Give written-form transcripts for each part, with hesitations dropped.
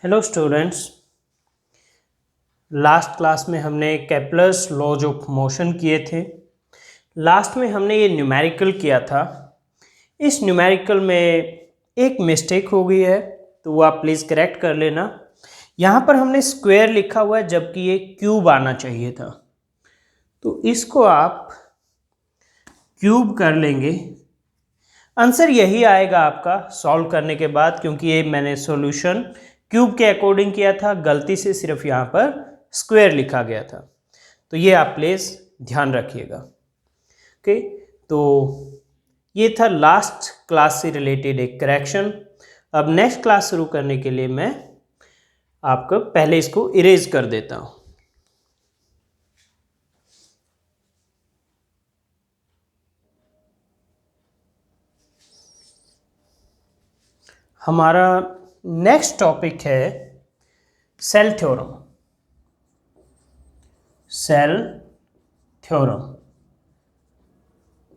Hello students. Last class में हमने Kepler's laws of motion किए थे। लास्ट में हमने ये न्यूमेरिकल किया था। इस न्यूमेरिकल में एक मिस्टेक हो गई है, तो वो आप प्लीज़ करेक्ट कर लेना। यहाँ पर हमने स्क्वायर लिखा हुआ है जबकि ये क्यूब आना चाहिए था, तो इसको आप क्यूब कर लेंगे। आंसर यही आएगा आपका सॉल्व करने के बाद, क्योंकि ये मैंने सॉल्यूशन क्यूब के अकॉर्डिंग किया था, गलती से सिर्फ यहाँ पर स्क्वायर लिखा गया था। तो ये आप प्लीज़ ध्यान रखिएगा। ओके, तो ये था लास्ट क्लास से रिलेटेड एक करेक्शन। अब नेक्स्ट क्लास शुरू करने के लिए मैं आपको पहले इसको इरेज कर देता हूँ। हमारा नेक्स्ट टॉपिक है सेल थ्योरम। सेल थ्योरम,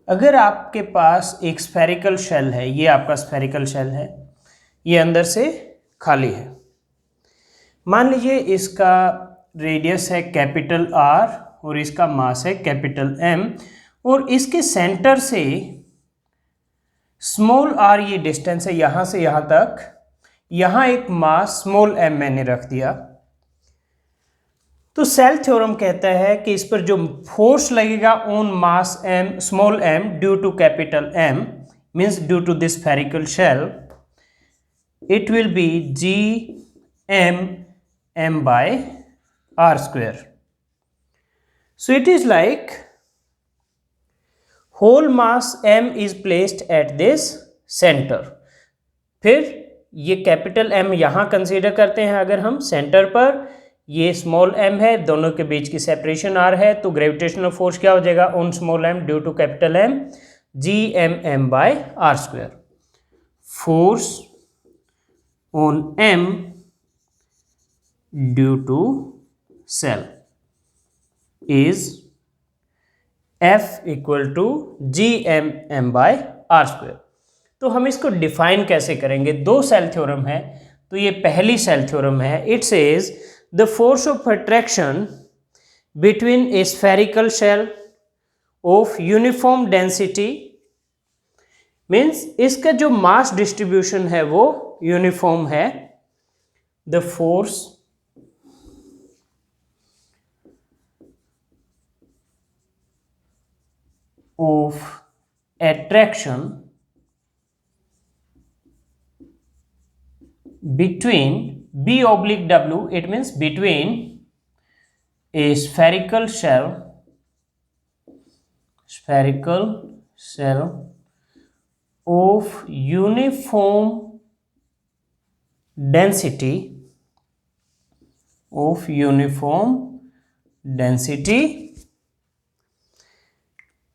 अगर आपके पास एक स्फेरिकल शेल है, ये आपका स्फेरिकल शेल है, ये अंदर से खाली है। मान लीजिए इसका रेडियस है कैपिटल आर और इसका मास है कैपिटल एम, और इसके सेंटर से स्मॉल आर ये डिस्टेंस है यहाँ से यहाँ तक। यहाँ एक मास स्मॉल एम मैंने रख दिया। तो सेल थ्योरम कहता है कि इस पर जो फोर्स लगेगा on mass M small M due to capital M means due to this spherical shell, it will be G M M by are square. So it is like whole mass m is placed at this centre. फिर ये capital M यहाँ consider करते हैं। अगर हम centre पर, ये small m है, दोनों के बीच की सेपरेशन r है, तो ग्रेविटेशनल फोर्स क्या हो जाएगा on small m due to capital M, G M M by are square. Force on m due to shell is F equal to G M M by are square. तो हम इसको define कैसे करेंगे? दो cell theorem है, तो ये पहली सेल थ्योरम है। It says the force of attraction between a spherical shell of uniform density means इसका जो मास डिस्ट्रीब्यूशन है वो यूनिफॉर्म है। The force of attraction between B oblique W, it means between a spherical shell of uniform density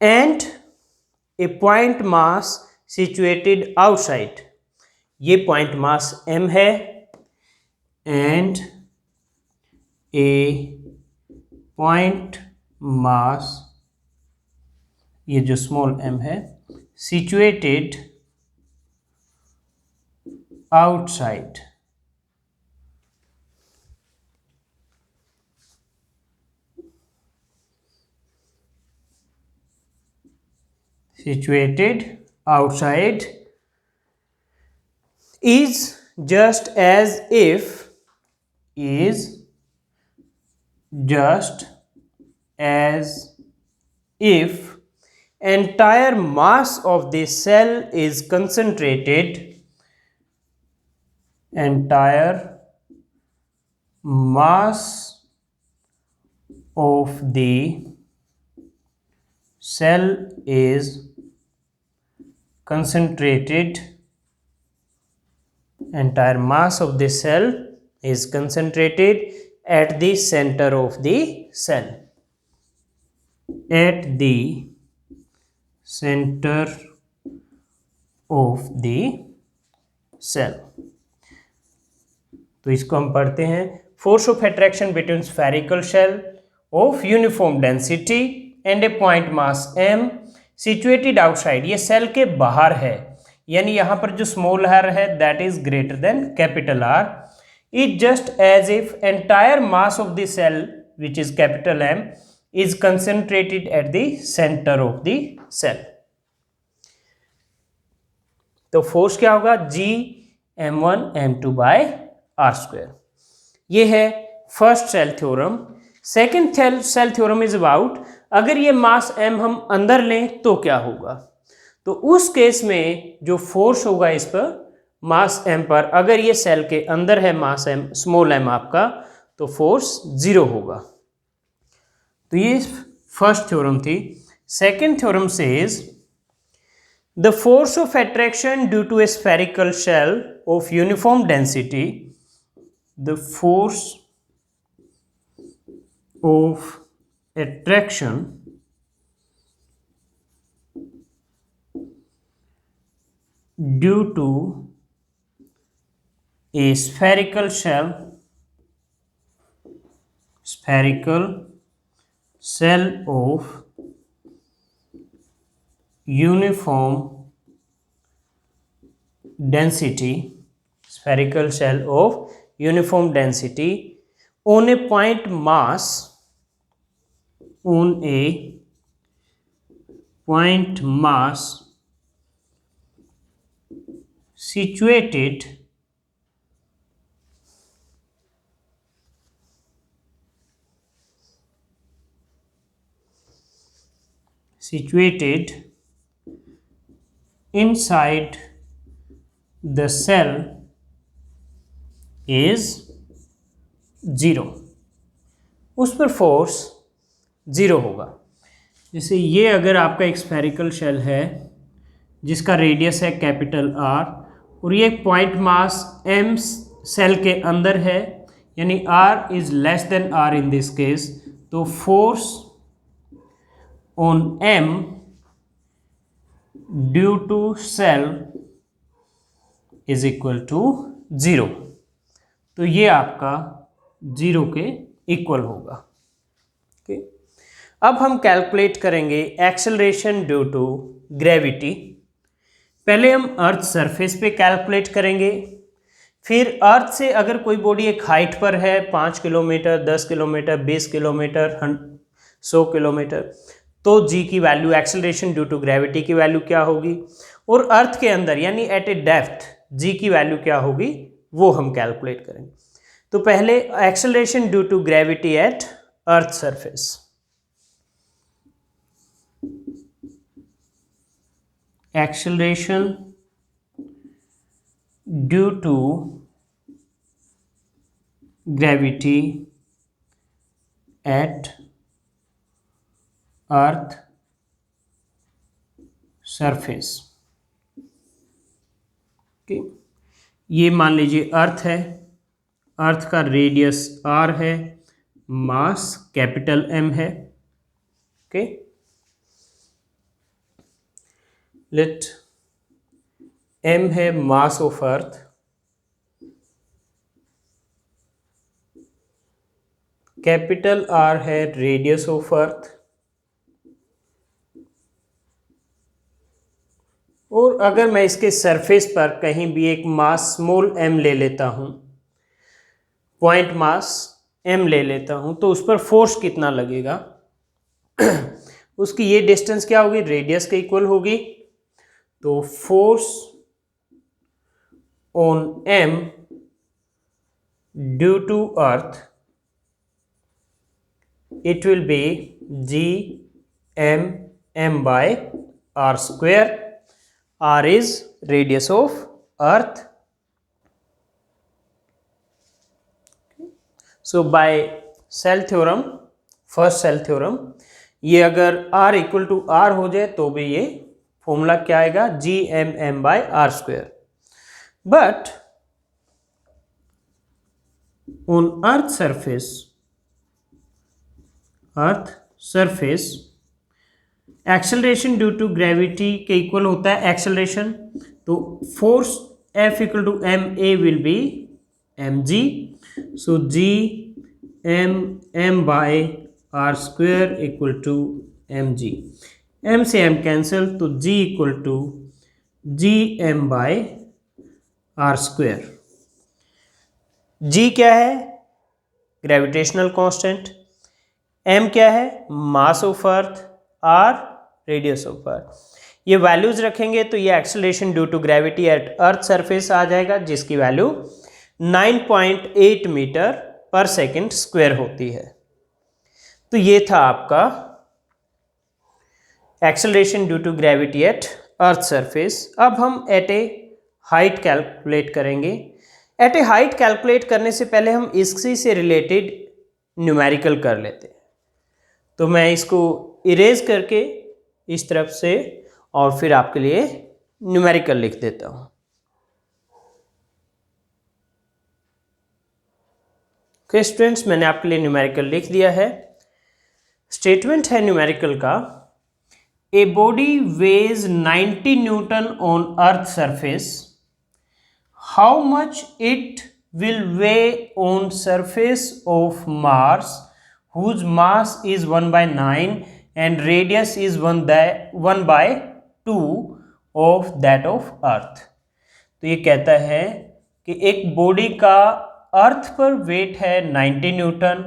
and a point mass situated outside। ये point mass m है and a point mass, ये जो small m है, situated outside। situated outside is just as if entire mass of the cell is concentrated, entire mass of the cell is concentrated, entire mass of the cell is concentrated at the center of the cell, at the center of the cell। तो इसको हम पढ़ते हैं, force of attraction between spherical shell of uniform density and a point mass m situated outside. ये shell के बाहर है, यानी यहाँ पर जो स्मॉल आर है that is greater than capital R. is just as if entire mass of the cell, which is capital M, is concentrated at the center of the cell. तो फोर्स क्या होगा, G m1 m2 bye are square. ये है first shell theorem. Second shell theorem is about, अगर ये मास m हम अंदर लें तो क्या होगा. तो उस केस में जो फोर्स होगा इस पर, मास m पर, अगर ये सेल के अंदर है मास m स्मॉल m आपका, तो फोर्स 0 होगा. तो ये फर्स्ट थ्योरम थी. Second theorem says the force of attraction due to a spherical shell of uniform density, the force of attraction due to a spherical shell of uniform density, spherical shell of uniform density on a point mass, on a point mass situated inside the cell is 0. उस पर force 0 होगा. जैसे ये अगर आपका एक spherical shell है जिसका रेडियस है कैपिटल R, और ये पॉइंट मास m सेल के अंदर है, यानी R is less than R in this case, तो force on m due to shell is equal to 0. तो ये आपका 0 के इक्वल होगा. ओके, अब हम कैलकुलेट करेंगे एक्सेलरेशन ड्यू टू ग्रेविटी. पहले हम अर्थ सरफेस पे कैलकुलेट करेंगे, फिर अर्थ से अगर कोई बॉडी एक हाइट पर है 5 किलोमीटर, 10 किलोमीटर, 20 किलोमीटर, 100 किलोमीटर, तो जी की value, acceleration due to gravity की वैल्यू क्या होगी, और अर्थ के अंदर यानी एट ए डेप्थ जी की वैल्यू क्या होगी, वो हम कैलकुलेट करेंगे. तो पहले acceleration due to gravity at earth surface. Acceleration due to gravity at earth surface. Okay, ये मान लीजिए अर्थ है, अर्थ का रेडियस r है, मास कैपिटल M है. ओके, लेट m है mass of earth, capital R है रेडियस ऑफ अर्थ, और अगर मैं इसके सरफेस पर कहीं भी एक मास स्मॉल m ले लेता हूं, पॉइंट मास m ले लेता हूं, तो उस पर फोर्स कितना लगेगा उसकी ये डिस्टेंस क्या होगी, रेडियस के इक्वल होगी. तो force on m due to earth, it will be g m by r square. r is radius of earth. So by cell theorem, first cell theorem, ये अगर r इक्वल टू r हो जाए तो भी ये formula क्या आएगा, g m by r square. But on earth surface acceleration due to gravity के इक्वल होता है एक्सेलरेशन, तो force F equal to m a will be mg. So g m by r square equal to mg. m से m cancel, तो g equal to g m by r square. G क्या है? Gravitational constant. M क्या है? Mass of earth. R radius of earth. ये values रखेंगे तो ये acceleration due to gravity at earth surface आ जाएगा, जिसकी value 9.8 metre per second square होती है। तो ये था आपका acceleration due to gravity at earth surface. अब हम एट ए हाइट कैलकुलेट करेंगे। एट ए हाइट कैलकुलेट करने से पहले हम इसी से रिलेटेड न्यूमेरिकल कर लेते हैं। तो मैं इसको इरेज करके इस तरफ से और फिर आपके लिए न्यूमेरिकल लिख देता हूँ। ओके स्टूडेंट्स, मैंने आपके लिए न्यूमेरिकल लिख दिया है। स्टेटमेंट है न्यूमेरिकल का, a body weighs 90 newton on earth surface, how much it will weigh on surface of Mars whose mass is 1/9 and radius is 1/2 of that of earth। तो ये कहता है कि एक बॉडी का अर्थ पर वेट है 90 न्यूटन,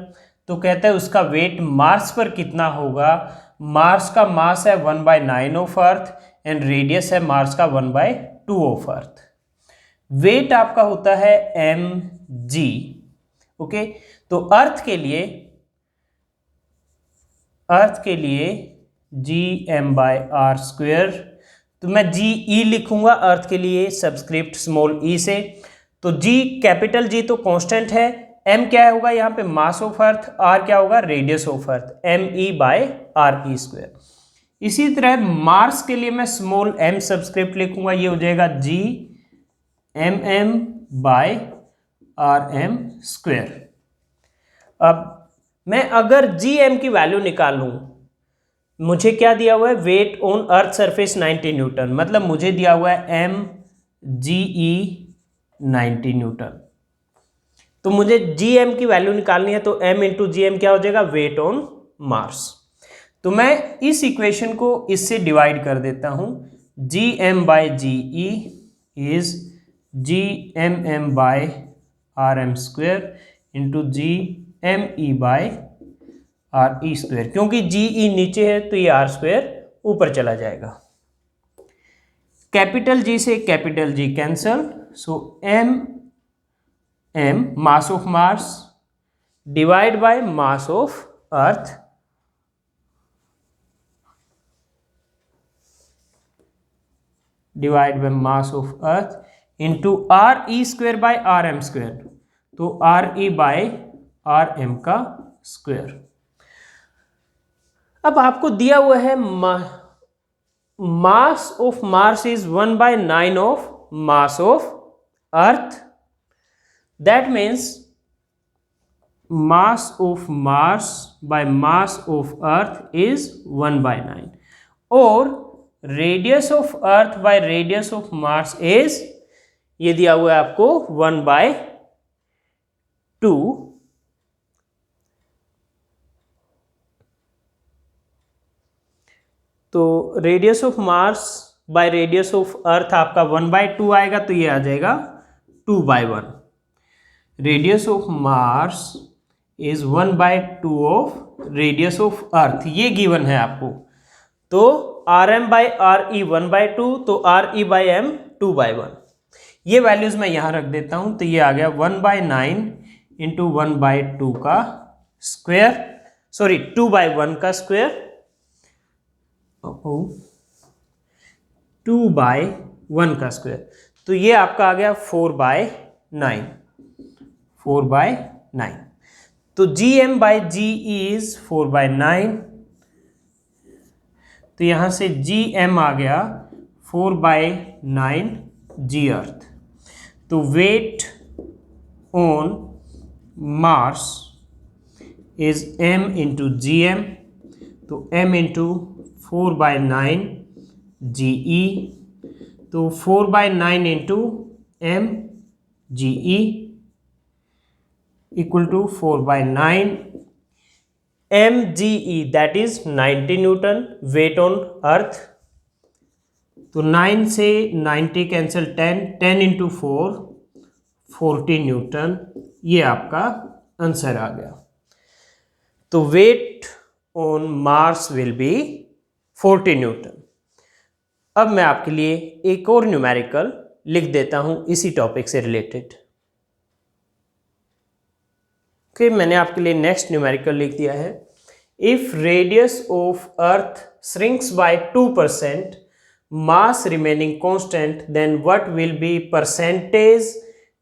तो कहता है उसका वेट मार्स पर कितना होगा। मार्स का मास है 1/9 ऑफ अर्थ एंड रेडियस है मार्स का 1/2 ऑफ अर्थ। वेट आपका होता है mg। ओके, तो अर्थ के लिए G M by R square, तो मैं जी ई लिखूंगा अर्थ के लिए सब्सक्रिप्ट स्मॉल ई से। तो जी कैपिटल जी तो कांस्टेंट है, एम क्या होगा यहाँ पे मास ऑफ अर्थ, आर क्या होगा radius of earth, M E by R E square. इसी तरह मार्स के लिए मैं स्मॉल एम सब्सक्रिप्ट लिखूंगा, ये हो जाएगा G M M by R M square. अब मैं अगर जी एम की वैल्यू निकालूं, मुझे क्या दिया हुआ है weight on earth surface 90 newton, मतलब मुझे दिया हुआ है एम जी ई 90 न्यूटन। तो मुझे जी एम की वैल्यू निकालनी है, तो एम इंटू जी एम क्या हो जाएगा वेट ऑन मार्स। तो मैं इस इक्वेशन को इससे डिवाइड कर देता हूं, G M by G E is G M M by R M square into G M E by R E square. क्योंकि जी ई नीचे है तो ये आर स्क्वेयर ऊपर चला जाएगा। कैपिटल जी से capital G cancel, so M M mass of Mars divide by mass of earth divide by mass of earth into R E square by R M square, तो R E by R M का square. अब आपको दिया हुआ है mass of Mars is 1/9 of mass of earth, that means mass of Mars by mass of earth is 1/9 और radius of earth by radius of Mars is, ये दिया हुआ है आपको 1/2। तो radius of Mars by radius of earth आपका 1/2 आएगा, तो ये आ जाएगा 2/1। Radius of Mars is 1/2 of radius of earth, ये गिवन है आपको। तो R M by R E 1/2, तो आर ई बाई एम 2/1। ये वैल्यूज मैं यहां रख देता हूं, तो ये आ गया 1/9 इंटू 1/2 का स्क्वेयर, सॉरी 2/1 का स्क्वेयर, 2/1 का स्क्वायर, तो ये आपका आ गया 4/9। तो G M by G is 4/9, तो यहां से जी एम आ गया 4/9 जी अर्थ। तो weight on Mars is M into G M, तो एम इंटू 4/9 जी ई, तो 4/9 into M G E equal to 4/9 M G E, that is 90 newton weight on earth. तो 9 से 90 cancel, 10 into 4 40 Newton, ये आपका answer आ गया। तो weight on Mars will be 40 newton. अब मैं आपके लिए एक और न्यूमेरिकल लिख देता हूं इसी टॉपिक से रिलेटेड। ओके, मैंने आपके लिए नेक्स्ट न्यूमेरिकल लिख दिया है। If radius of earth shrinks by 2%, mass remaining constant, then what will be percentage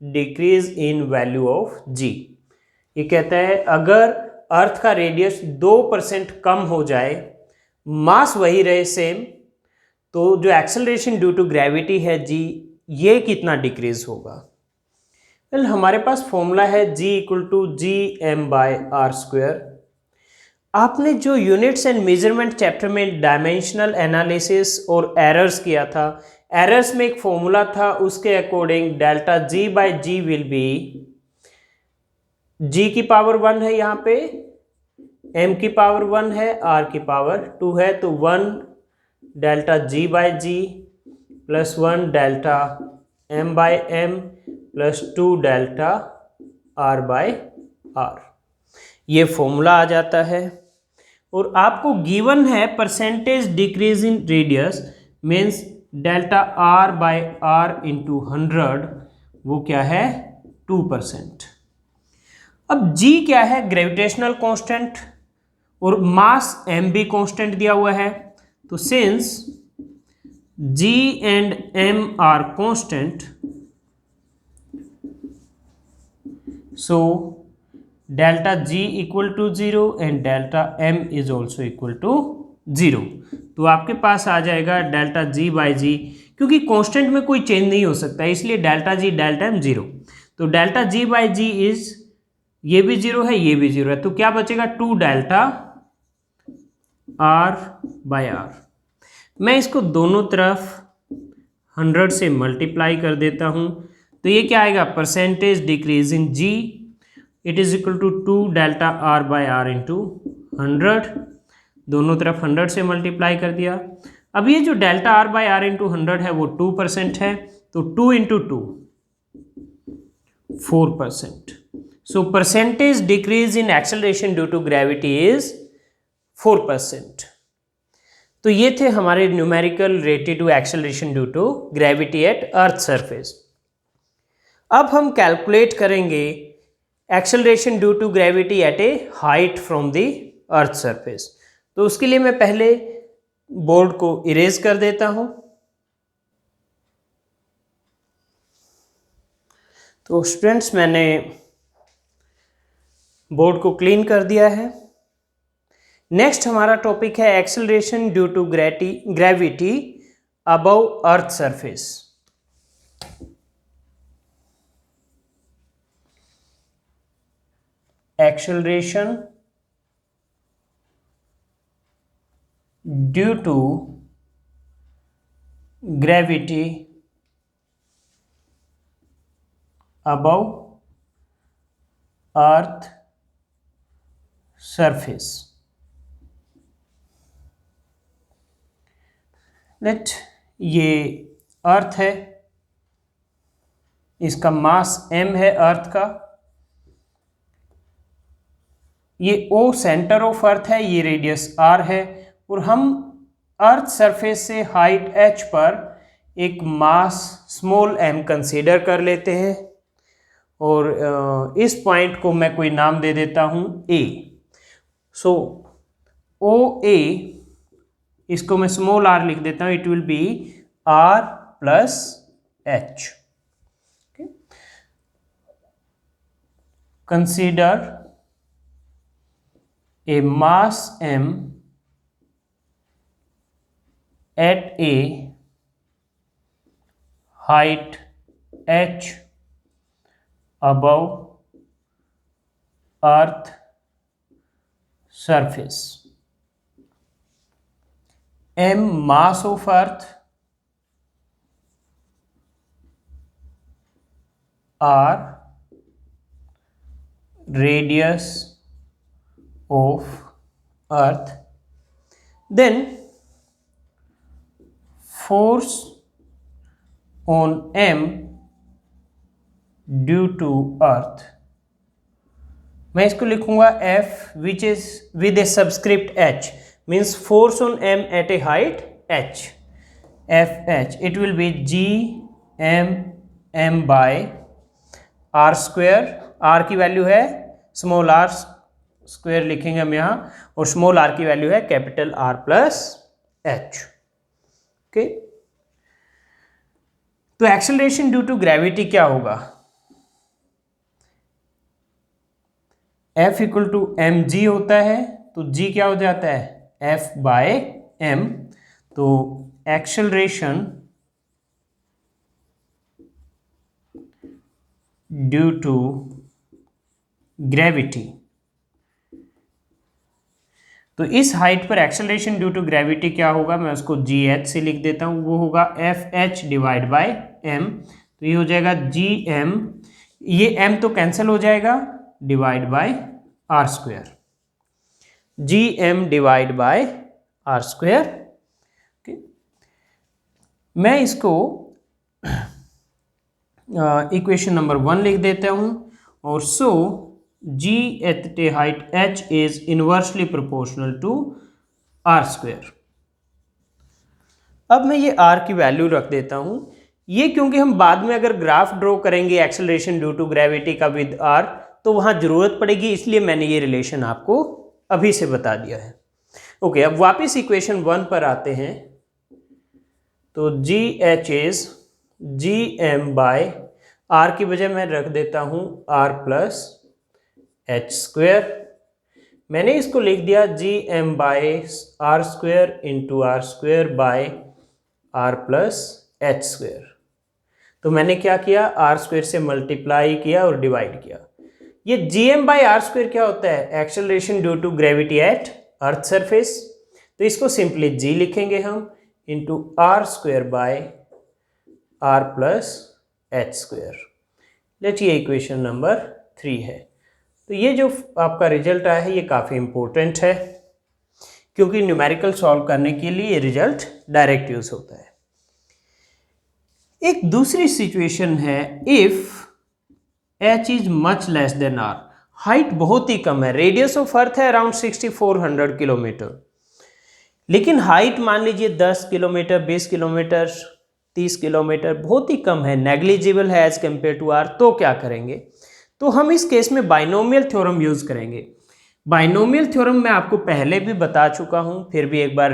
decrease in value of G. ये कहता है अगर अर्थ का रेडियस 2% कम हो जाए, मास वही रहे सेम, तो जो एक्सेलरेशन ड्यू टू ग्रेविटी है जी, ये कितना डिक्रीज होगा। वेल, हमारे पास फॉर्मूला है G equal to G M by are square. आपने जो यूनिट्स एंड मेजरमेंट चैप्टर में डायमेंशनल एनालिसिस और एरर्स किया था, एरर्स में एक फॉर्मूला था, उसके according delta G by G will be, G की पावर 1 है यहाँ पे, m की पावर 1 है, r की पावर 2 है, तो 1 delta g by G plus 1 delta m by m plus 2 delta r by r, ये फॉर्मूला आ जाता है। और आपको गिवन है percentage decrease in radius means delta r by r into 100, वो क्या है 2%। अब g क्या है, ग्रेविटेशनल कांस्टेंट, और मास m भी कांस्टेंट दिया हुआ है, तो since g and m are constant, so delta g equal to 0 and delta m is also equal to 0। तो आपके पास आ जाएगा डेल्टा g बाई जी, क्योंकि कांस्टेंट में कोई चेंज नहीं हो सकता, इसलिए डेल्टा g डेल्टा m 0। तो delta g by G is, ये भी 0 है, ये भी 0 है, तो क्या बचेगा 2 डेल्टा r बाय r। मैं इसको दोनों तरफ 100 से मल्टीप्लाई कर देता हूं, तो ये क्या आएगा, percentage decrease in g, it is equal to 2 delta r by r into 100, दोनों तरफ 100 से मल्टीप्लाई कर दिया। अब ये जो delta r by r into 100 है वो 2% है, तो 2 इंटू 2 4%। So percentage decrease in acceleration due to gravity is 4%। तो ये थे हमारे numerical related to acceleration due to gravity at earth surface. अब हम कैलकुलेट करेंगे acceleration due to gravity at a height from the earth surface. तो उसके लिए मैं पहले बोर्ड को इरेज कर देता हूं। तो स्टूडेंट्स, मैंने बोर्ड को क्लीन कर दिया है। नेक्स्ट हमारा टॉपिक है acceleration due to gravity above earth surface. Acceleration due to gravity above earth surface. Let, ये अर्थ है, इसका मास m है अर्थ का, ये O सेंटर ऑफ अर्थ है, ये रेडियस r है, और हम अर्थ सरफेस से हाइट h पर एक मास स्मॉल m कंसीडर कर लेते हैं, और इस पॉइंट को मैं कोई नाम दे देता हूं A। सो OA, इसको मैं स्मॉल r लिख देता हूं, it will B r plus h। Consider a mass m at a height h above earth surface। m mass of earth, r radius of earth, then force on m due to earth मैं इसको लिखूंगा F which is with a subscript H means force on M at a height H, FH it will be GM by R square, R की value है small r square लिखेंगे हम यहाँ, और small r की वैल्यू है capital R plus H। Okay, तो acceleration due to gravity क्या होगा, F इक्वल टू mg होता है, तो g क्या हो जाता है F बाय m, तो एक्सेलरेशन ड्यू टू ग्रेविटी, तो इस हाइट पर एक्सेलरेशन ड्यू टू ग्रेविटी क्या होगा, मैं उसको GH से लिख देता हूँ, वो होगा FH डिवाइड बाय m, तो ये हो जाएगा GM, ये m तो कैंसिल हो जाएगा, divide by R square, GM divide by R square. मैं इसको इक्वेशन नंबर 1 लिख देता हूँ, और so G at a height H is inversely proportional to R square. अब मैं ये R की वैल्यू रख देता हूँ, ये क्योंकि हम बाद में अगर ग्राफ ड्रॉ करेंगे एक्सेलरेशन ड्यू टू ग्रेविटी का विद R तो वहाँ ज़रूरत पड़ेगी, इसलिए मैंने ये रिलेशन आपको अभी से बता दिया है। ओके, अब वापस इक्वेशन 1 पर आते हैं, तो GH is GM by R की बजाय मैं रख देता हूँ R प्लस H स्क्वेयर, मैंने इसको लिख दिया GM by R square into R square by R plus H square. तो मैंने क्या किया, R स्क्वेयर से मल्टीप्लाई किया और डिवाइड किया। ये GM बाय R स्क्वेयर क्या होता है, acceleration due to gravity at earth surface, तो इसको सिंपली G लिखेंगे हम into R square by R plus H square. Let ये इक्वेशन नंबर 3 है। तो ये जो आपका रिजल्ट आया है ये काफ़ी इंपॉर्टेंट है, क्योंकि न्यूमेरिकल सॉल्व करने के लिए ये रिजल्ट डायरेक्ट यूज होता है। एक दूसरी सिचुएशन है, if H is much less than R, height बहुत ही कम है, रेडियस ऑफ अर्थ है अराउंड 6400 किलोमीटर, लेकिन हाइट मान लीजिए 10 किलोमीटर, 20 किलोमीटर, 30 किलोमीटर, बहुत ही कम है, नेग्लिजिबल है एज कम्पेयर टू R। तो क्या करेंगे, तो हम इस केस में बाइनोमियल थ्योरम यूज करेंगे। बाइनोमियल थ्योरम मैं आपको पहले भी बता चुका हूं, फिर भी एक बार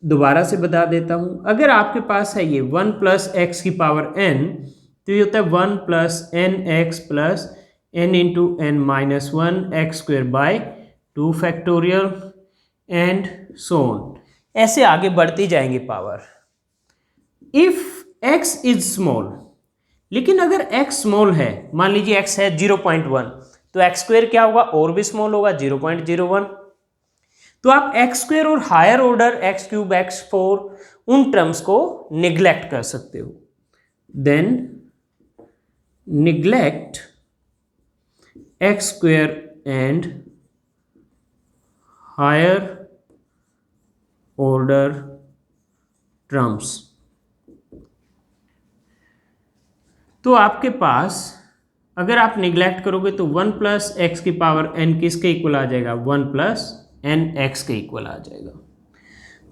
दोबारा से बता देता हूं। अगर आपके पास है ये 1 प्लस एक्स की पावर n, तो ये होता है 1 plus N X plus n into N minus 1 X square by 2 factorial and so on, ऐसे आगे बढ़ती जाएंगी power. If x is small, लेकिन अगर x स्मॉल है, मान लीजिए x है 0.1, तो x स्क्वेयर क्या होगा, और भी स्मॉल होगा 0.01, तो आप x स्क्वेयर और higher order x cube x4 उन टर्म्स को निग्लेक्ट कर सकते हो। Then neglect x square and higher order terms, तो आपके पास अगर आप निग्लेक्ट करोगे तो 1 प्लस एक्स की पावर n किसके इक्वल आ जाएगा, 1 प्लस एन एक्स के इक्वल आ जाएगा।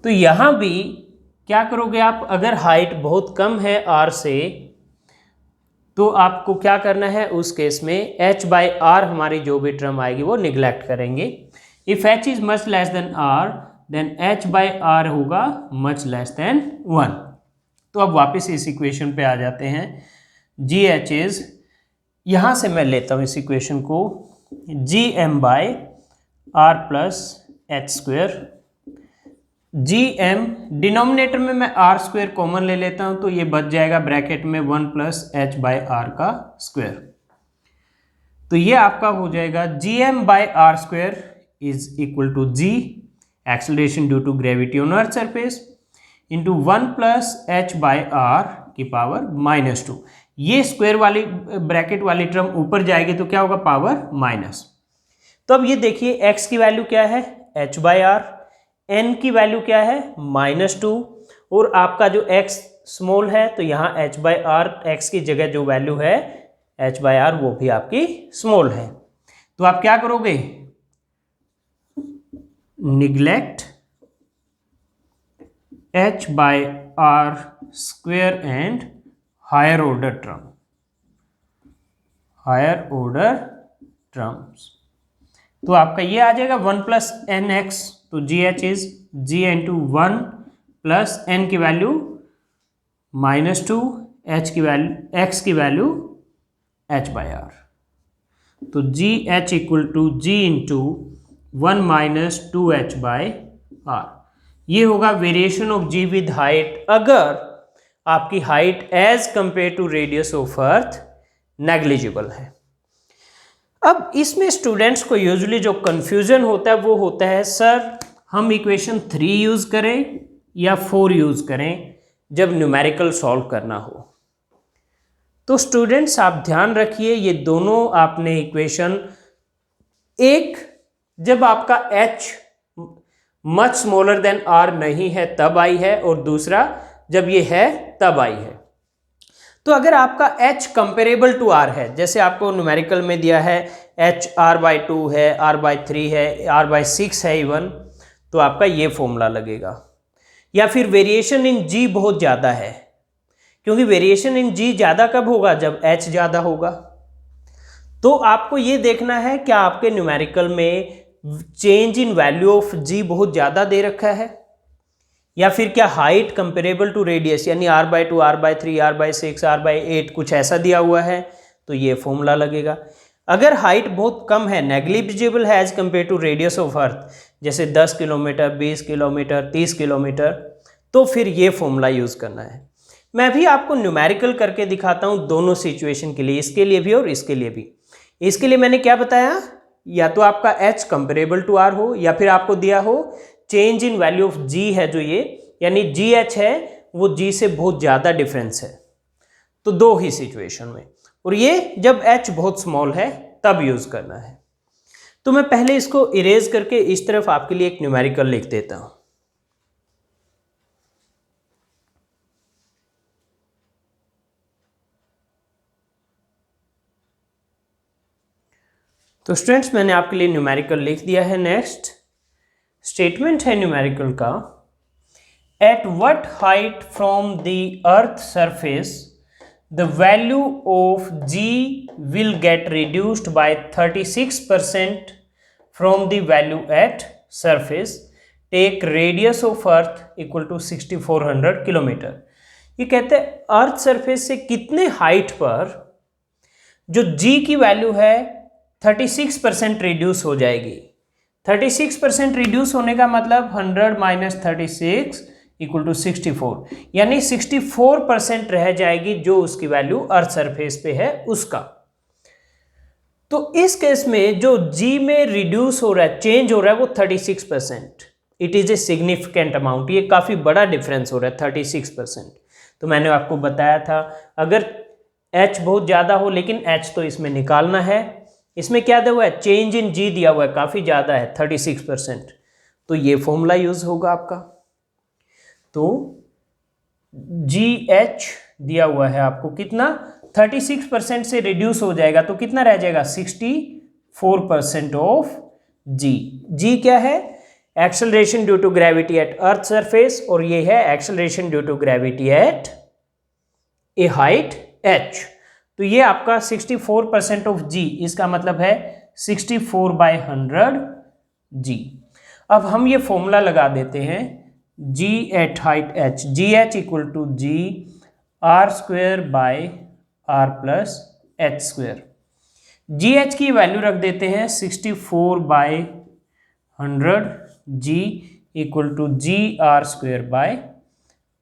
तो यहाँ भी क्या करोगे आप, अगर हाइट बहुत कम है r से, तो आपको क्या करना है, उस केस में h बाई आर हमारी जो भी टर्म आएगी वो निग्लेक्ट करेंगे। If h is much less than r, then h by R होगा मच लेस देन 1। तो अब वापस इस इक्वेशन पे आ जाते हैं। जी एच इज, यहाँ से मैं लेता हूँ इस इक्वेशन को, G M by R plus H square. G M denominator में मैं आर स्क्वेयर कॉमन ले लेता हूँ, तो ये बच जाएगा ब्रैकेट में 1 प्लस एच बाई आर का स्क्वेयर। तो ये आपका हो जाएगा जी M by R square is equal to G acceleration due to gravity on earth surface into 1 plus H by R की पावर -2। ये स्क्वायर वाली ब्रैकेट वाली टर्म ऊपर जाएगी तो क्या होगा, पावर माइनस। तो अब ये देखिए x की वैल्यू क्या है, h बाई आर, n की वैल्यू क्या है -2, और आपका जो x स्मॉल है तो यहाँ h बाई आर, x की जगह जो वैल्यू है h बाई आर वो भी आपकी स्मॉल है। तो आप क्या करोगे, neglect h by r square and higher order terms. तो आपका ये आ जाएगा 1 प्लस एन एक्स, तो g h is g into 1 plus n की वैल्यू -2, एच की वैल्यू एक्स की वैल्यू h बाय r। तो g h equal to g into 1 minus 2h by r। ये होगा variation of ji with height अगर आपकी height as compare to radius of earth negligible है। अब इसमें स्टूडेंट्स को यूजुअली जो कंफ्यूजन होता है वो होता है, सर हम इक्वेशन 3 यूज करें या 4 यूज करें जब न्यूमेरिकल सॉल्व करना हो। तो स्टूडेंट्स आप ध्यान रखिए, ये दोनों आपने इक्वेशन, एक जब आपका h much smaller than r नहीं है तब आई है, और दूसरा जब ये है तब आई है। तो अगर आपका h कंपेरेबल टू r है, जैसे आपको न्यूमेरिकल में दिया है h r/2 है, r/3 है, r/6 है इवन, तो आपका ये फॉर्मूला लगेगा। या फिर वेरिएशन इन g बहुत ज़्यादा है, क्योंकि वेरिएशन इन g ज़्यादा कब होगा, जब h ज़्यादा होगा। तो आपको ये देखना है क्या आपके न्यूमेरिकल में change in value of g बहुत ज़्यादा दे रखा है, या फिर क्या हाइट कंपेरेबल टू रेडियस यानी r/2, r/3, r/6, r/8 कुछ ऐसा दिया हुआ है, तो ये फॉर्मूला लगेगा। अगर हाइट बहुत कम है, नेग्लिजिबल है as compare to radius of earth, जैसे 10 किलोमीटर, 20 किलोमीटर, 30 किलोमीटर, तो फिर ये फॉर्मूला यूज़ करना है। मैं भी आपको न्यूमेरिकल करके दिखाता हूँ दोनों सिचुएशन के लिए, इसके लिए भी और इसके लिए भी। इसके लिए मैंने क्या बताया, या तो आपका h कंपेरेबल टू r हो, या फिर आपको दिया हो change in value of g है जो ये, यानी जी एच है वो g से बहुत ज़्यादा डिफरेंस है। तो दो ही सिचुएशन में, और ये जब h बहुत स्मॉल है तब यूज़ करना है। तो मैं पहले इसको इरेज करके इस तरफ आपके लिए एक न्यूमेरिकल लिख देता हूँ। तो स्टूडेंट्स मैंने आपके लिए न्यूमेरिकल लिख दिया है। नेक्स्ट स्टेटमेंट है न्यूमेरिकल का, eight what height from the earth surface the value of g will get reduced by 36% from the value at surface, take radius of earth equal to 6400 kilometre. ये कहते हैं earth surface से कितने height पर जो g की value है 36% reduce हो जाएगी। 36% रिड्यूस होने का मतलब 100 माइनस 36 इक्वल टू 64, यानी 64% रह जाएगी जो उसकी वैल्यू अर्थ सरफेस पे है उसका। तो इस केस में जो g में रिड्यूस हो रहा है, चेंज हो रहा है, वो 36%। It is a significant amount, ये काफ़ी बड़ा डिफरेंस हो रहा है 36%। तो मैंने आपको बताया था अगर h बहुत ज़्यादा हो, लेकिन h तो इसमें निकालना है, इसमें क्या दिया हुआ है, चेंज इन g दिया हुआ है, काफ़ी ज़्यादा है 36%, तो ये फॉर्मूला यूज होगा आपका। तो GH दिया हुआ है आपको कितना, 36% से रिड्यूस हो जाएगा तो कितना रह जाएगा, 64% ऑफ G। G क्या है, acceleration due to gravity at earth surface, और ये है acceleration due to gravity at a height h। तो ये आपका 64% ऑफ G, इसका मतलब है 64/100 G। अब हम ये फॉर्मूला लगा देते हैं, G at height h, GH equal to G r² by r plus h²। GH की वैल्यू रख देते हैं 64/100, G equal to G r² by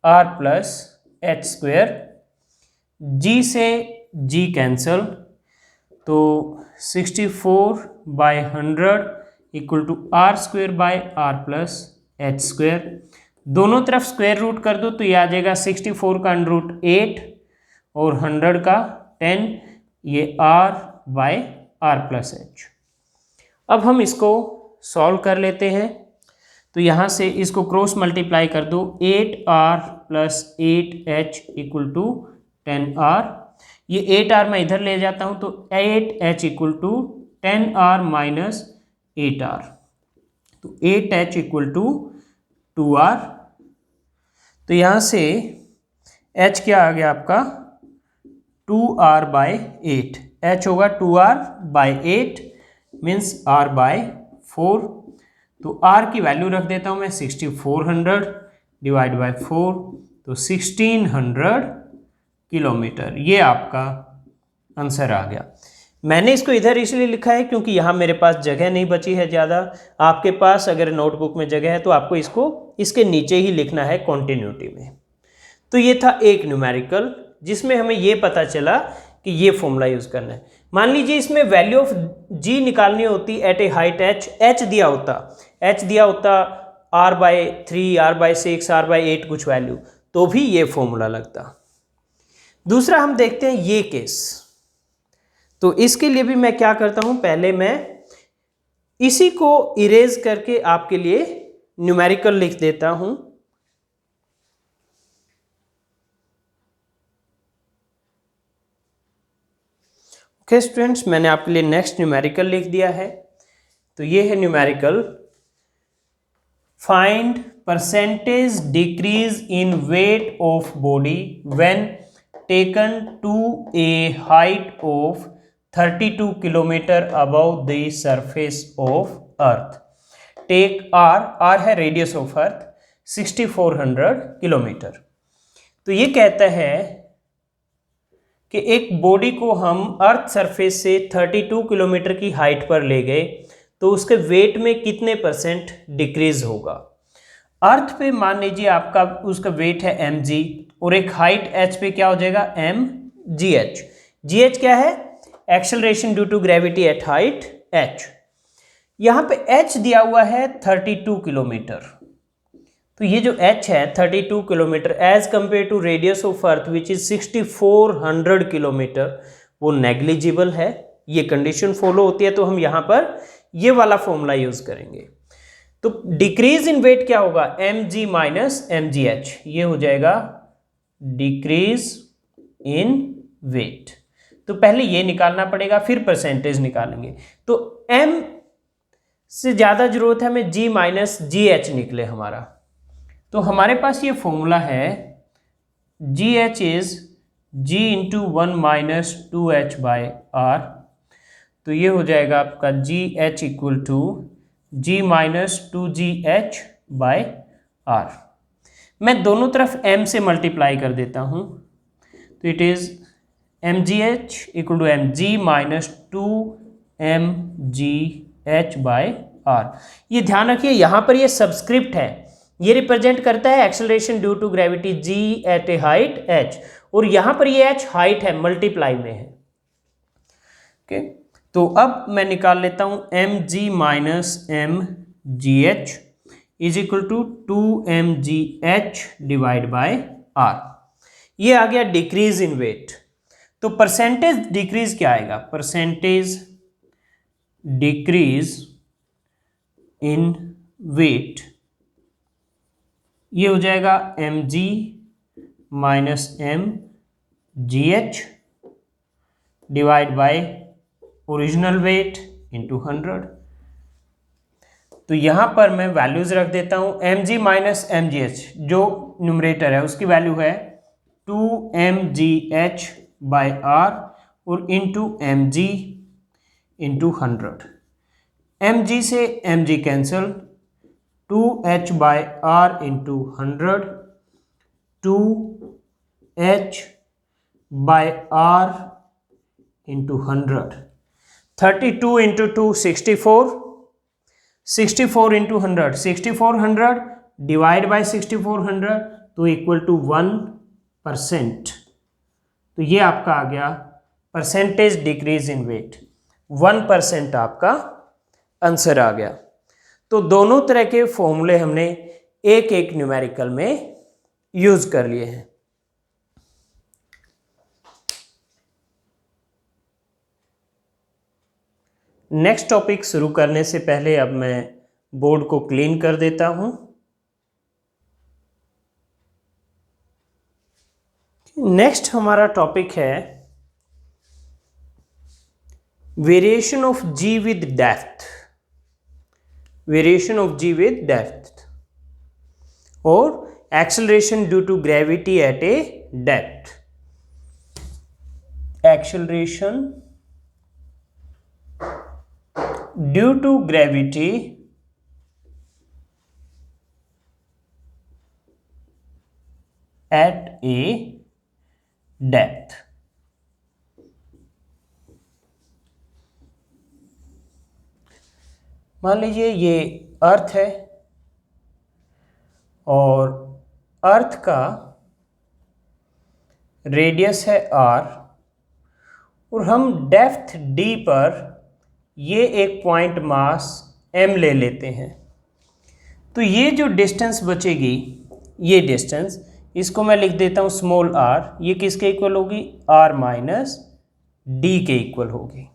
r plus h²। G से G कैंसल, तो 64/100 equal to r² by r plus h²। दोनों तरफ square root कर दो तो ये आ जाएगा 64 का √8 और 100 का 10, ये r by r plus h। अब हम इसको सॉल्व कर लेते हैं। तो यहाँ से इसको क्रॉस मल्टीप्लाई कर दो, 8r plus 8h equal to 10r। ये 8r मैं इधर ले जाता हूँ तो 8h equal to 10r minus 8r, तो 8h इक्वल टू 2r। तो यहाँ से h क्या आ गया आपका 2r/8, h होगा 2r/8 मीन्स r/4। तो r की वैल्यू रख देता हूँ मैं 6400 डिवाइड बाय 4, तो 1600 किलोमीटर। ये आपका आंसर आ गया। मैंने इसको इधर इसलिए लिखा है क्योंकि यहाँ मेरे पास जगह नहीं बची है ज़्यादा। आपके पास अगर नोटबुक में जगह है तो आपको इसको इसके नीचे ही लिखना है कॉन्टिन्यूटी में। तो ये था एक न्यूमेरिकल जिसमें हमें ये पता चला कि ये फॉर्मूला यूज़ करना है। मान लीजिए इसमें वैल्यू ऑफ जी निकालनी होती एट ए हाइट h दिया होता r/3, r/6, r/8 कुछ वैल्यू, तो भी ये फॉर्मूला लगता। दूसरा हम देखते हैं ये केस। तो इसके लिए भी मैं क्या करता हूं, पहले मैं इसी को इरेज करके आपके लिए न्यूमेरिकल लिख देता हूं। ओके स्टूडेंट्स, मैंने आपके लिए नेक्स्ट न्यूमेरिकल लिख दिया है। तो ये है numerical, find percentage decrease in weight of body when taken to a height of 32 kilometre above the surface of earth. Take R है रेडियस ऑफ अर्थ 6400 किलोमीटर। तो ये कहता है कि एक बॉडी को हम अर्थ सरफेस से 32 किलोमीटर की हाइट पर ले गए तो उसके वेट में कितने परसेंट डिक्रीज होगा। अर्थ पे मान लीजिए आपका उसका वेट है mg और एक हाइट h पे क्या हो जाएगा mgh। gh क्या है, acceleration due to gravity at height h। यहाँ पे h दिया हुआ है 32 किलोमीटर। तो ये जो h है 32 kilometre as compare to radius of earth which is 6400 kilometre, वो नेग्लिजिबल है। ये कंडीशन फॉलो होती है, तो हम यहाँ पर ये वाला फॉर्मूला यूज करेंगे। तो डिक्रीज इन वेट क्या होगा mg माइनस mgh, ये हो जाएगा डिक्रीज इन वेट। तो पहले ये निकालना पड़ेगा, फिर परसेंटेज निकालेंगे। तो m से ज़्यादा जरूरत है हमें g माइनस जी एच निकले हमारा। तो हमारे पास ये फॉर्मूला है g h is g into 1 minus 2h by r। तो ये हो जाएगा आपका g h equal to g minus 2gh by r। मैं दोनों तरफ m से मल्टीप्लाई कर देता हूँ, तो it is mgh equal to mg minus 2mgh by r। ये ध्यान रखिए यहाँ पर ये सबस्क्रिप्ट है, ये रिप्रेजेंट करता है acceleration due to gravity g at a height h, और यहाँ पर ये h हाइट है, मल्टीप्लाई में है। ओके, तो अब मैं निकाल लेता हूँ mg minus mgh is equal to 2mgh divide by r। ये आ गया डिक्रीज इन वेट। तो परसेंटेज डिक्रीज क्या आएगा, परसेंटेज डिक्रीज इन वेट, ये हो जाएगा mg minus mgh divide by original weight into 100। तो यहां पर मैं वैल्यूज रख देता हूं, mg माइनस mgh जो न्यूमरेटर है उसकी वैल्यू है 2mgh बाय r और इंटू mg इंटू 100। mg से mg cancel, 2h by r into 100, 2h by r into 100। 32 into 2 64, 64 into 100 6400 divide by 6400, तो इक्वल टू 1%। तो ये आपका आ गया परसेंटेज डिक्रीज इन वेट, 1% आपका आंसर आ गया। तो दोनों तरह के फॉर्मूले हमने एक एक न्यूमेरिकल में यूज कर लिए हैं। नेक्स्ट टॉपिक शुरू करने से पहले अब मैं बोर्ड को क्लीन कर देता हूं। नेक्स्ट हमारा टॉपिक है variation of ji with depth, variation of ji with depth, और acceleration due to gravity at a depth, acceleration due to gravity at a depth. मान लीजिए ये अर्थ है और अर्थ का रेडियस है r, और हम डेप्थ d पर ये एक पॉइंट मास m ले लेते हैं। तो ये जो डिस्टेंस बचेगी, ये डिस्टेंस, इसको मैं लिख देता हूँ स्मॉल r, ये किसके इक्वल होगी, r माइनस डी के इक्वल होगी,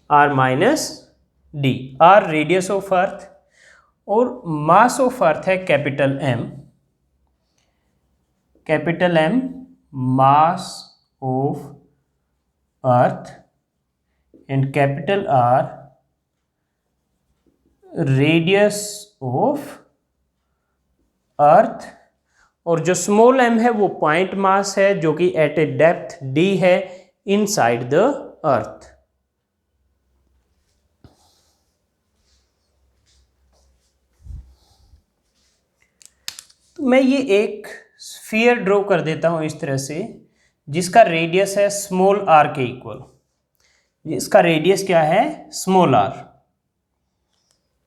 r minus D. r radius of अर्थ और मास ऑफ अर्थ है capital M, capital M mass of earth, and capital R radius of अर्थ, और जो स्मॉल m है वो पॉइंट मास है जो कि एट ए डेप्थ d है इनसाइड द अर्थ। तो मैं ये एक स्फीयर ड्रॉ कर देता हूं इस तरह से, जिसका रेडियस है स्मॉल r के इक्वल। इसका रेडियस क्या है, small r,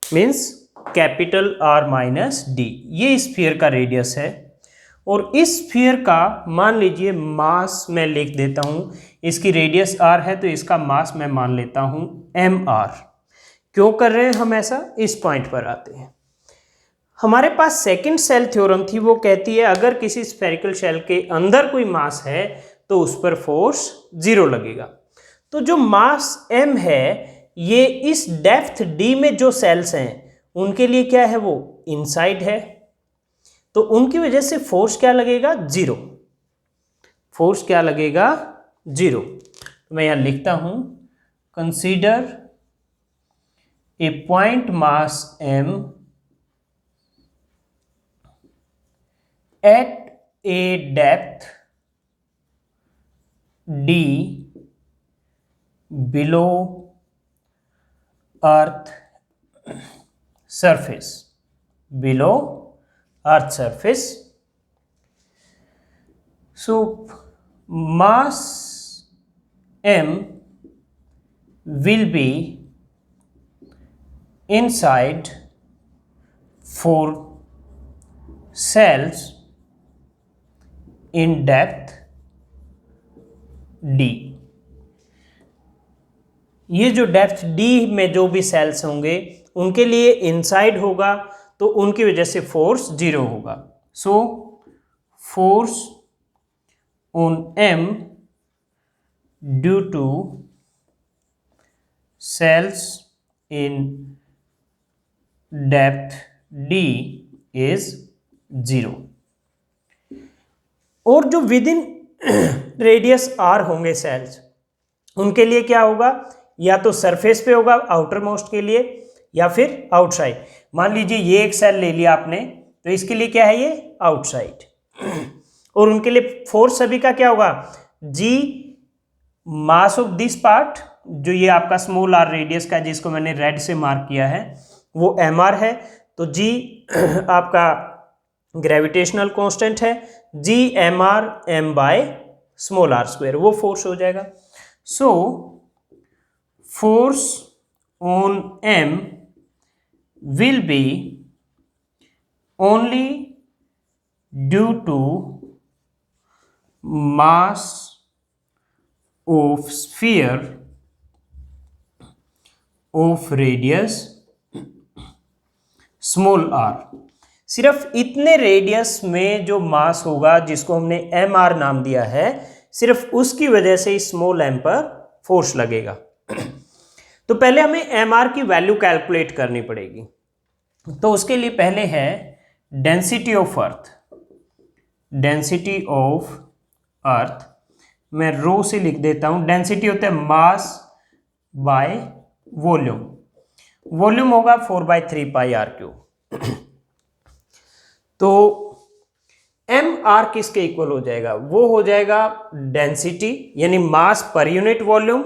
means capital R minus d, ये स्फीयर का रेडियस है। और इस स्फीयर का मान लीजिए मास मैं लिख देता हूं, इसकी रेडियस r है तो इसका मास मैं मान लेता हूं mr। क्यों कर रहे हैं हम ऐसा, इस पॉइंट पर आते हैं। हमारे पास सेकंड सेल थ्योरम थी, वो कहती है अगर किसी स्फेरिकल शेल के अंदर कोई मास है तो उस पर फोर्स 0 लगेगा। तो जो मास m है, ये इस डेप्थ d में जो सेल्स हैं उनके लिए क्या है, वो इनसाइड है, तो उनकी वजह से फोर्स क्या लगेगा, 0। फोर्स क्या लगेगा, 0। तो मैं यहां लिखता हूं, consider a point mass m at a depth d below earth surface, below earth surface. So mass m will be inside 4 cells in depth d। ये जो डेप्थ d में जो भी सेल्स होंगे उनके लिए इनसाइड होगा, तो उनकी वजह से फोर्स 0 होगा। So force on m due to shells in depth d is 0। और जो विद इन रेडियस r होंगे सेल्स, उनके लिए क्या होगा, या तो सरफेस पे होगा आउटर मोस्ट के लिए, या फिर आउटसाइड। मान लीजिए ये एक सेल ले लिया आपने, तो इसके लिए क्या है, ये आउटसाइड। और उनके लिए फोर्स सभी का क्या होगा, g mass of this part, जो ये आपका स्मॉल r रेडियस का जिसको मैंने रेड से मार्क किया है, वो mr है। तो g आपका ग्रेविटेशनल कांस्टेंट है, g mr m by small r square, वो फोर्स हो जाएगा। सो force on m will be only due to mass of sphere of radius small r। सिर्फ इतने रेडियस में जो मास होगा जिसको हमने एम आर नाम दिया है, सिर्फ उसकी वजह से इस स्मॉल m पर फोर्स लगेगा। तो पहले हमें एम आर की वैल्यू कैलकुलेट करनी पड़ेगी। तो उसके लिए पहले है density of earth. Density of earth मैं रो से लिख देता हूं। डेंसिटी होता है मास बाय वॉल्यूम। वॉल्यूम होगा 4/3 पाई आर क्यूब। तो एम आर किसके इक्वल हो जाएगा? वो हो जाएगा डेंसिटी यानी मास पर यूनिट वॉल्यूम।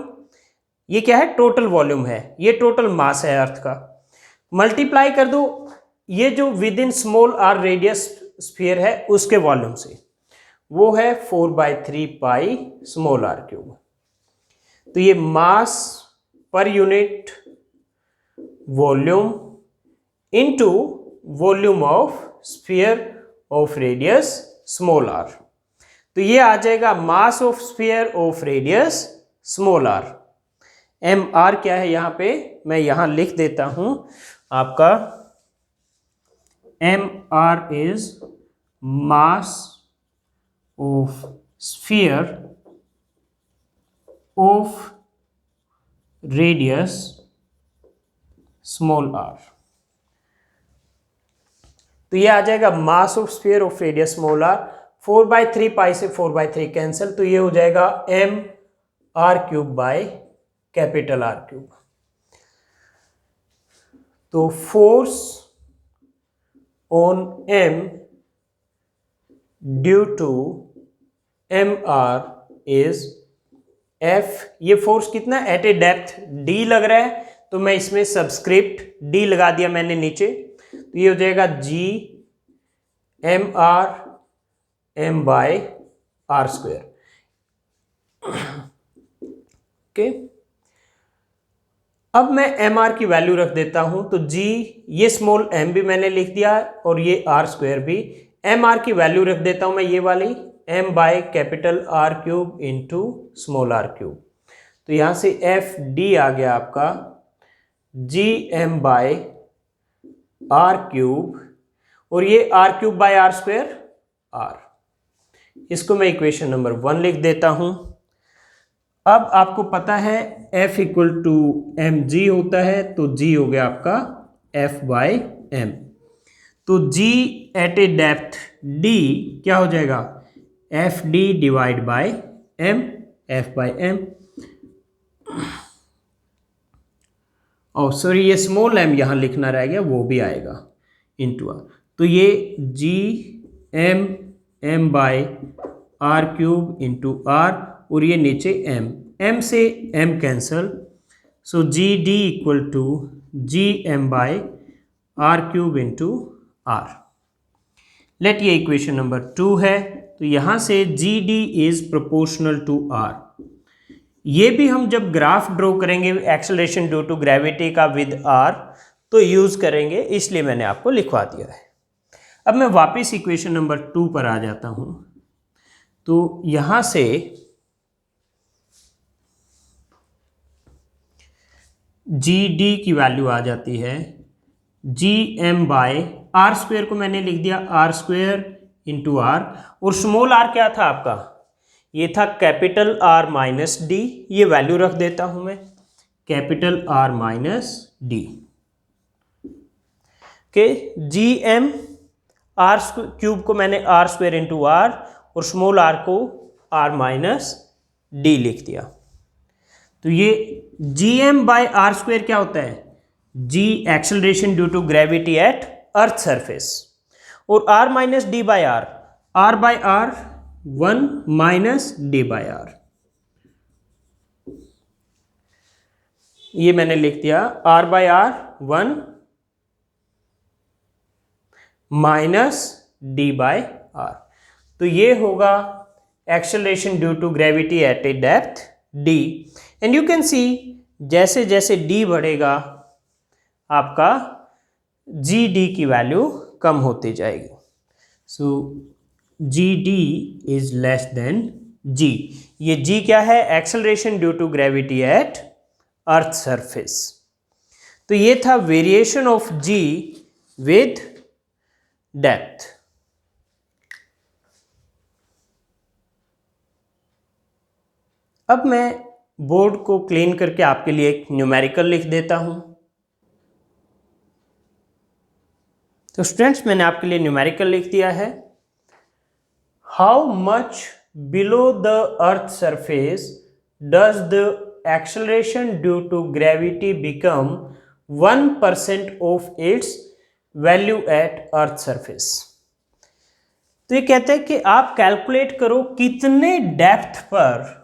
ये क्या है? टोटल वॉल्यूम है, ये टोटल मास है अर्थ का। मल्टीप्लाई कर दो ये जो within small r radius sphere है उसके वॉल्यूम से, वो है 4/3 पाई स्मॉल आर क्यूब। तो ये mass per unit volume into volume of sphere of radius small R. तो ये आ जाएगा mass of sphere of radius small R. M R क्या है यहां पे मैं यहां लिख देता हूं आपका, M R is mass of sphere of radius small R. तो ये आ जाएगा mass of sphere of radius small R. 4/3 pi से 4/3 कैंसिल, तो ये हो जाएगा M R cube by capital R cube. तो force on M due to M R is F. ये फोर्स कितना एट ए डेप्थ डी लग रहा है, तो मैं इसमें सबस्क्रिप्ट डी लगा दिया मैंने नीचे। तो ये हो जाएगा जी m r m by are square. Okay, अब मैं एम आर की वैल्यू रख देता हूं। तो जी, ये स्मॉल एम भी मैंने लिख दिया और ये आर स्क्वायर भी। एम आर की वैल्यू रख देता हूं मैं ये वाली, m by capital R cube into small r cube. तो यहां से एफ डी आ गया आपका g M by r cube, और ये r cube by are square r. इसको मैं इक्वेशन नंबर 1 लिख देता हूं। अब आपको पता है F equal to m g होता है, तो G हो गया आपका F बाय एम। तो G at a depth D क्या हो जाएगा? F d divide by m, f by m. और सॉरी, ये स्मॉल एम यहां लिखना रह गया, वो भी आएगा इंटू आर। तो ये G M M by r cube into are, और ये नीचे एम, एम से m cancel, so ji d equal to G M by r cube into r. Let ये इक्वेशन नंबर 2 है। तो यहां से g D is proportional to r. ये भी हम जब ग्राफ ड्रॉ करेंगे एक्सेलरेशन ड्यू टू ग्रेविटी का विद आर तो यूज करेंगे, इसलिए मैंने आपको लिखवा दिया है। अब मैं वापस इक्वेशन नंबर 2 पर आ जाता हूं। तो यहां से जी डी की वैल्यू आ जाती है g M by are square, को मैंने लिख दिया आर स्क्वायर इंटू आर, और स्मॉल आर क्या था आपका? ये था कैपिटल आर माइनस डी। ये वैल्यू रख देता हूं मैं, कैपिटल आर माइनस डी के जी एम आर क्यूब को मैंने आर स्क्वायर इंटू आर, और स्मॉल आर को आर माइनस डी लिख दिया। तो ये G M by are square क्या होता है? G acceleration due to gravity at earth surface, और R minus D by R by R 1 minus D by R. ये मैंने लिख दिया R by R 1 minus D by R. तो ये होगा acceleration due to gravity at a depth D. And you can see जैसे जैसे डी बढ़ेगा आपका जी डी की वैल्यू कम होती जाएगी। So G D is less than G. ये जी क्या है? Acceleration due to gravity at earth surface. तो ये था variation of ji with depth. अब मैं बोर्ड को क्लीन करके आपके लिए एक न्यूमेरिकल लिख देता हूं। तो स्टूडेंट्स, मैंने आपके लिए न्यूमेरिकल लिख दिया है। How much below the earth surface does the acceleration due to gravity become 1% of its value at earth surface। तो ये कहते हैं कि आप कैलकुलेट करो कितने डेप्थ पर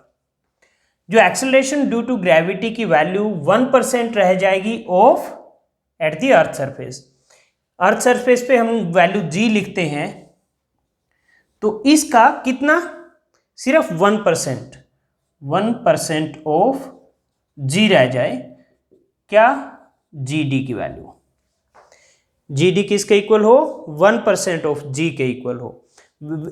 जो एक्सेलरेशन ड्यू टू ग्रेविटी की वैल्यू 1% रह जाएगी of at the earth surface. Earth surface पे हम वैल्यू g लिखते हैं, तो इसका कितना, सिर्फ 1% ऑफ g रह जाए, क्या, gd की वैल्यू। gd किसके इक्वल हो, 1% ऑफ g के इक्वल हो।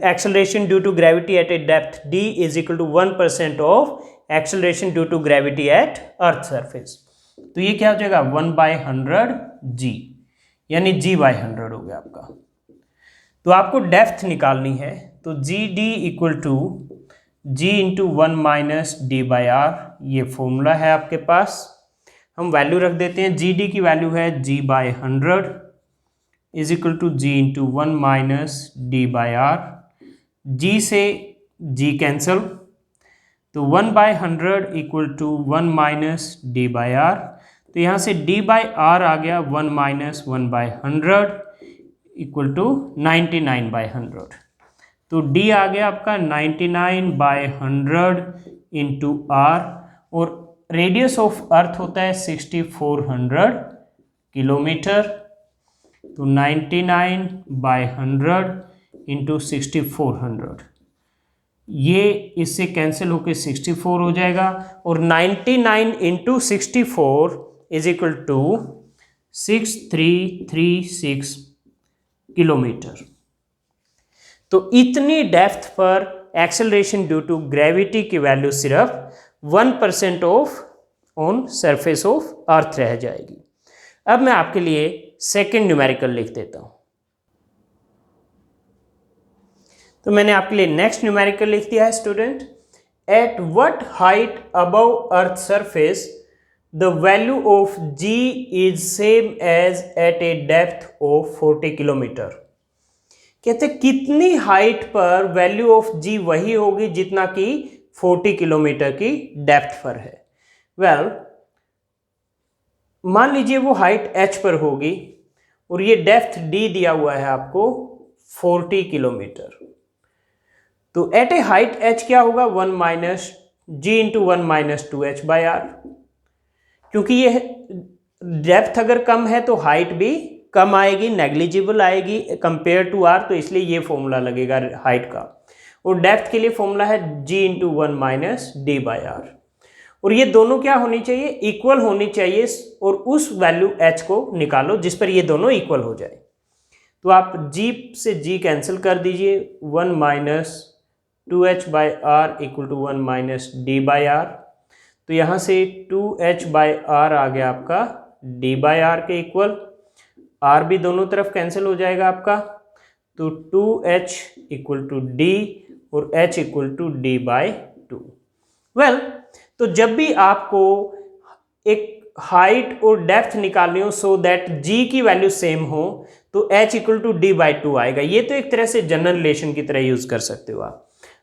Acceleration due to gravity at a depth d is equal to 1% of acceleration due to gravity at earth surface. तो ये क्या हो जाएगा, 1/100 g, यानी g/100 हो गया आपका। तो आपको डेप्थ निकालनी है, तो gd equal to g into 1 minus d/r, ये फॉर्मूला है आपके पास। हम वैल्यू रख देते हैं, gd की वैल्यू है g/100 is equal to g into 1 minus d/r। g से g कैंसल, तो 1/100 इक्वल टू 1 माइनस d/r। तो यहाँ से d/r आ गया 1 माइनस 1/100 इक्वल टू 99/100। तो d आ गया आपका 99/100 इंटू r, और रेडियस ऑफ अर्थ होता है 6400 किलोमीटर। तो 99/100 इंटू 6400, ये इससे कैंसिल होके 64 हो जाएगा, और 99 into 64 is equal to 6336 kilometre. तो इतनी डेप्थ पर एक्सेलरेशन ड्यू टू ग्रेविटी की वैल्यू सिर्फ 1% of on surface of earth रह जाएगी। अब मैं आपके लिए सेकेंड न्यूमेरिकल लिख देता हूं। तो मैंने आपके लिए नेक्स्ट न्यूमेरिकल लिख दिया है student. At what height above earth surface the value of g is same as at a depth of 40 kilometre. कहते कितनी हाइट पर वैल्यू ऑफ g वही होगी जितना कि 40 किलोमीटर की डेप्थ पर है। वेल, मान लीजिए वो हाइट h पर होगी और ये डेप्थ d दिया हुआ है आपको 40 किलोमीटर। तो एट ए हाइट h क्या होगा, 1 minus g into 1 minus 2h/r। क्योंकि ये डेप्थ अगर कम है तो हाइट भी कम आएगी, नेग्लिजिबल आएगी कंपेयर टू r, तो इसलिए ये फॉर्मूला लगेगा हाइट का। और डेप्थ के लिए फॉर्मूला है g इंटू 1 माइनस d/r। और ये दोनों क्या होनी चाहिए, इक्वल होनी चाहिए, और उस वैल्यू h को निकालो जिस पर ये दोनों इक्वल हो जाए। तो आप g से g कैंसिल कर दीजिए, 1 minus 2h/r equal to 1 minus d/r। तो यहाँ से 2h/r आ गया आपका d/r के इक्वल, r भी दोनों तरफ कैंसिल हो जाएगा आपका, तो 2h इक्वल टू d और h equal to d/2। Well, तो जब भी आपको एक हाइट और डेप्थ निकालनी हो सो दैट g की वैल्यू सेम हो, तो h इक्वल टू d/2 आएगा। ये तो एक तरह से जनरल रिलेशन की तरह यूज कर सकते हो आप।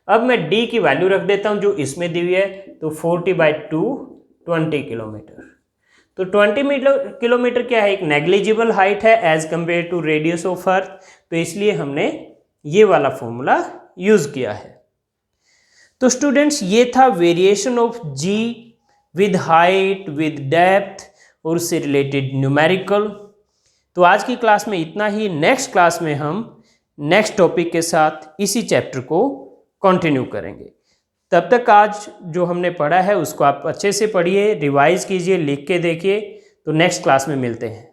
अब मैं d की वैल्यू रख देता हूं जो इसमें दी हुई है, तो 40/2 20 किलोमीटर। तो 20 किलोमीटर क्या है, एक नेग्लिजिबल हाइट है as compare to radius of earth, तो इसलिए हमने ये वाला फॉर्मूला यूज किया है। तो स्टूडेंट्स, ये था variation of g with height, with depth और उससे रिलेटेड न्यूमेरिकल। तो आज की क्लास में इतना ही। नेक्स्ट क्लास में हम नेक्स्ट टॉपिक के साथ इसी चैप्टर को कंटिन्यू करेंगे। तब तक आज जो हमने पढ़ा है उसको आप अच्छे से पढ़िए, रिवाइज कीजिए, लिख के देखिए। तो नेक्स्ट क्लास में मिलते हैं।